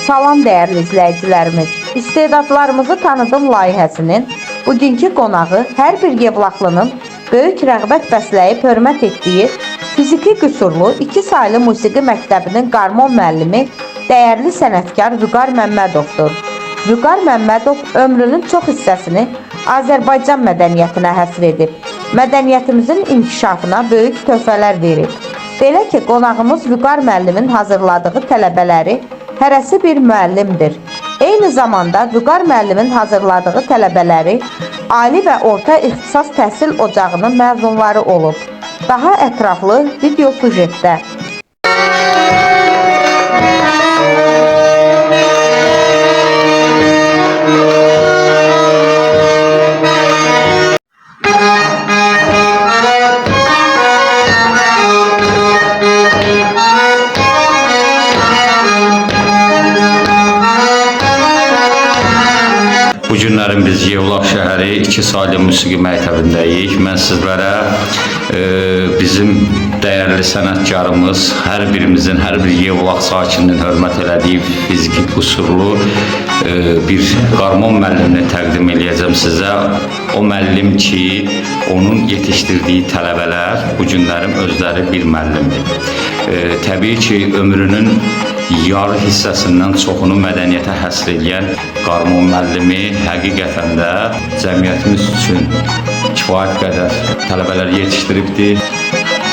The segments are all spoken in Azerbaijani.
Salam dəyərli izləyicilərimiz. İstedadlarımızı tanıdım layihəsinin bugünkü qonağı hər bir Yevlaxlının böyük rəğbət bəsləyib hörmət etdiyi fiziki qüsurlu 2 saylı musiqi məktəbinin qarmon müəllimi dəyərli sənətkar Vüqar Məmmədovdur. Vüqar Məmmədov ömrünün çox hissəsini Azərbaycan mədəniyyətinə həsr edib. Mədəniyyətimizin inkişafına böyük töhfələr verib. Belə ki, qonağımız Vüqar müəllimin hazırladığı tələbələri hərəsi bir müəllimdir. Eyni zamanda Vüqar müəllimin hazırladığı tələbələri ali və orta ixtisas təhsil ocağının məzunları olub. Daha ətraflı video sujetdə. Bu günlərin biz Yevlax şəhəri 2 saylı musiqi məktəbindəyik. Mən sizlərə bizim dəyərli sənətkarımız, hər birimizin, hər bir Yevlax sakininin hörmət elədiyi fiziki qüsurlu bir qarmon müəllimini təqdim eləyəcəm sizə. O müəllim ki, onun yetişdirdiyi tələbələr bu günlərin özləri bir müəllimdir. Təbii ki, ömrünün yarı hissəsindən çoxunu mədəniyyətə həsr edən qarmon müəllimi həqiqətən də cəmiyyətimiz üçün kifayət qədər tələbələr yetişdiribdir.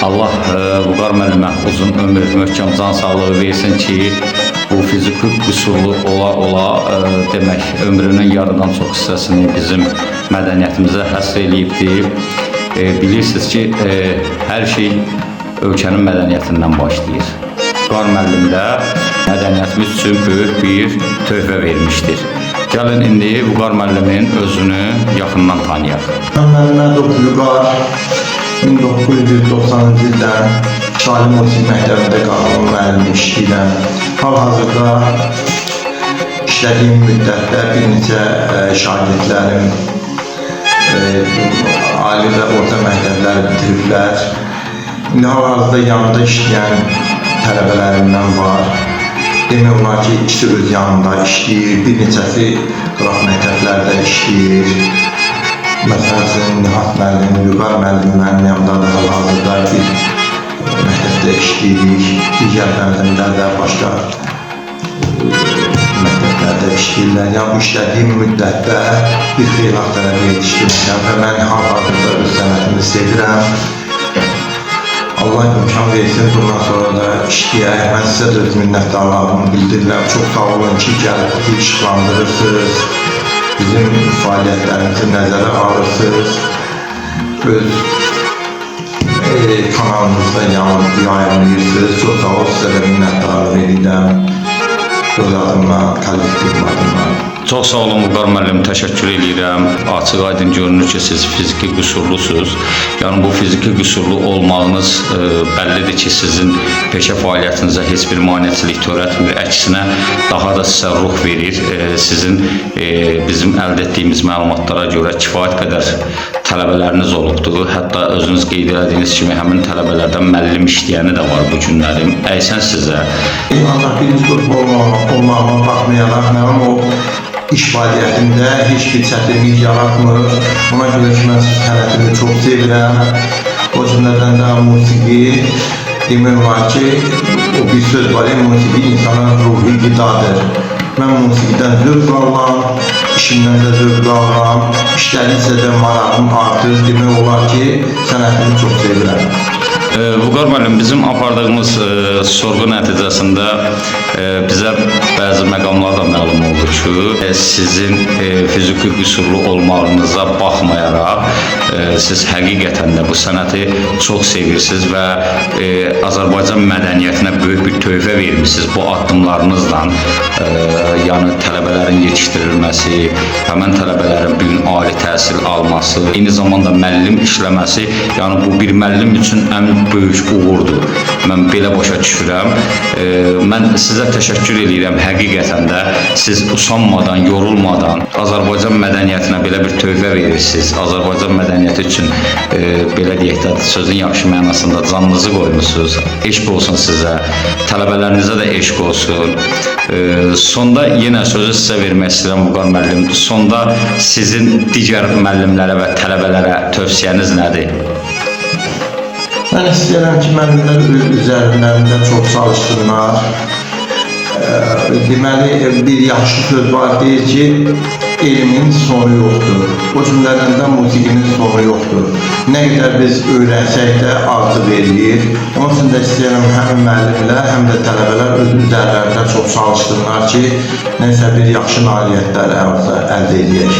Allah Vüqar müəllimə uzun ömür, möhkəm can sağlığı versin ki, bu fiziki qüsurlu ola demək ömrünün yarıdan çox hissəsini bizim mədəniyyətimizə həsr eləyibdir. Bilirsiniz ki, hər şey ölkənin mədəniyyətindən başlayır. Vüqar müəllim də mədəniyyətimiz üçün böyük bir töhfə vermişdir. Gəlin indi Vüqar müəllimin özünü yaxından tanıyaq. Məmmədov Vüqar 1990-cı ildən Şali Musiqi Məktəbində qarmon müəllimi işləyirəm. Hal-hazırda işlədiyim müddətdə bir neçə şagirdlərim ali və orta məktəbləri bitiriblər. İndi hal-hazırda yanında işləyən tələbələrimdən var. Demək olar ki, ikisi öz yanında işləyir, bir neçəsi qıraq məktəblərdə işləyir. Məsələn, Nihat müəllim, Vüqar müəllim mənim yanımda da hal-hazırda bir məktəbdə işləyirik. Digər müəllimlər də başqa məktəblərdə işləyirlər. Yəni, bu işlədiyim müddətdə bir xeyli tələbə yetişdirmişəm və mən hal-hazırda öz sənətimi sevirəm. Allah imkan versin, bundan sonra da işləyək. Mən sizə də öz minnətdarlığımı bildirirəm. Çox sağ olun ki, gəlib bizi işıqlandırırsınız. Bizim fəaliyyətlərimizi nəzərə alırsınız. Öz kanalımızda yayınlayırsınız. Çox sağ olun, sizə də minnətdarlıq edirəm. Öz adımla, kollektiv adımla. Çox sağ olun Vüqar müəllim, təşəkkür edirəm. Açıq aydın görünür ki, siz fiziki qüsurlusunuz. Yəni bu fiziki qüsurlu olmağınız bəllidir ki, sizin peşə fəaliyyətinizə heç bir maneçilik törətmir. Əksinə daha da sizə ruh verir. Sizin bizim əldə etdiyimiz məlumatlara görə kifayət qədər tələbələriniz olubdur. Hətta özünüz qeyd etdiyiniz kimi həmin tələbələrdən müəllim işləyəni də var bu günlərim. Əysən sizə. Ancaq birinci qrup olmağıma baxmayaraq, mənim o iş fəaliyyətində heç bir çətinlik yaratmır. Ona görə ki, mən sənətimi çox sevirəm. O cümlədən də musiqi, demək olar ki, o bir söz var, musiqi insanın ruhi qidadır. Mən musiqidən zövq alıram, işimdən də zövq alıram, işlədikcə də marağım artır. Demək olar ki, sənətimi çox sevirəm. Vüqar müəllim, bizim apardığımız sorğu nəticəsində bizə bəzi məqamlar da məlum oldu ki, sizin fiziki qüsurlu olmağınıza baxmayaraq, siz həqiqətən də bu sənəti çox sevirsiniz və Azərbaycan mədəniyyətinə böyük bir töhfə vermişsiniz bu addımlarınızla. Yəni tələbələrin yetişdirilməsi, həmən tələbələrin bir gün ali təhsil alması, eyni zamanda müəllim işləməsi, yəni bu bir müəllim üçün ən böyük uğurdur. Mən belə başa düşürəm. Mən sizə təşəkkür edirəm. Həqiqətən də siz usanmadan, yorulmadan Azərbaycan mədəniyyətinə belə bir töhfə verirsiniz. Azərbaycan mədəniyyətinə mədəniyyəti üçün belə deyək də sözün yaxşı mənasında canınızı qoymusunuz. Eşq olsun sizə, tələbələrinizə də eşq olsun. Sonda yenə sözü sizə vermək istəyirəm Vüqar müəllim. Sonda sizin digər müəllimlərə və tələbələrə tövsiyəniz nədir? Mən istəyirəm ki, müəllimlər öz üzərlərində çox çalışsınlar. Deməli, bir yaxşı söz var, deyir ki, elmin sonu yoxdur. O cümlədən də musiqinin sonu yoxdur. Nə qədər biz öyrənsək də artıq eləyir. Onun üçün də istəyirəm həm müəllimlər, həm də tələbələr öz üzərlərində çox çalışsınlar ki, nəsə bir yaxşı nailiyyətlər əldə edək.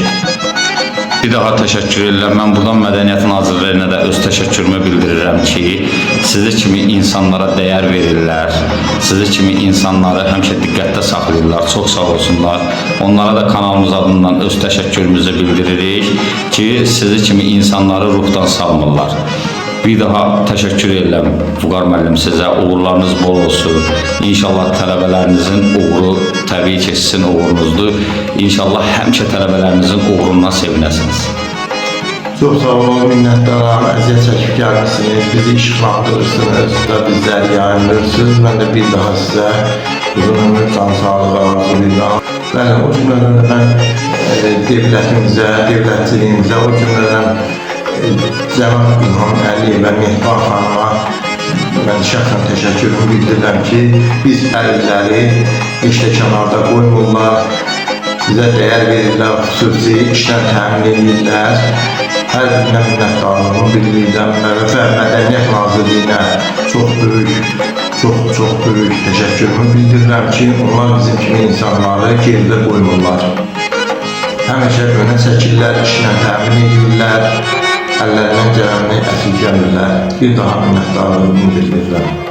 Bir daha təşəkkür edirəm. Mən buradan Mədəniyyət Nazirliyinə də öz təşəkkürümü bildirirəm ki, sizi kimi insanlara dəyər verirlər. Sizi kimi insanları həmişə diqqətdə saxlayırlar. Çox sağ olsunlar. Onlara da kanalımız adından öz təşəkkürümüzü bildiririk ki, sizi kimi insanları ruhdan salmırlar. Bir daha təşəkkür edirəm Vüqar müəllim sizə. Uğurlarınız bol olsun. İnşallah tələbələrinizin uğuru təbii ki, sizin uğurunuzdur. İnşallah həmişə tələbələrinizin uğurundan sevinəsiniz. Çox sağ olun, minnətdaram. Əziyyət çəkib gəlmişsiniz, bizi işıqlandırırsınız və bizləri yayınlırsınız. Mən də bir daha sizə uzun ömür, can sağlığı arzulayıram. Bəli, o cümlədən də mən devlətimizə, devlətçiliyimizə, o cümlədən Cənab İlham Əliyev və Mehban xanıma mən şəxsən təşəkkürümü bildirirəm ki, biz əlilləri heç də kənarda qoymurlar, bizə dəyər verirlər, xüsusi işlə təmin edirlər. Hər birinə minnətdarlığımı bildirirəm və Mədəniyyət Nazirliyinə çox böyük təşəkkürümü bildirirəm ki, onlar bizim kimi insanları geridə qoymurlar. Həmişə önə çəkirlər, işlə təmin edirlər, əllərindən gələni əsirgəmirlər. Bir daha minnətdarlığımı bildirirəm.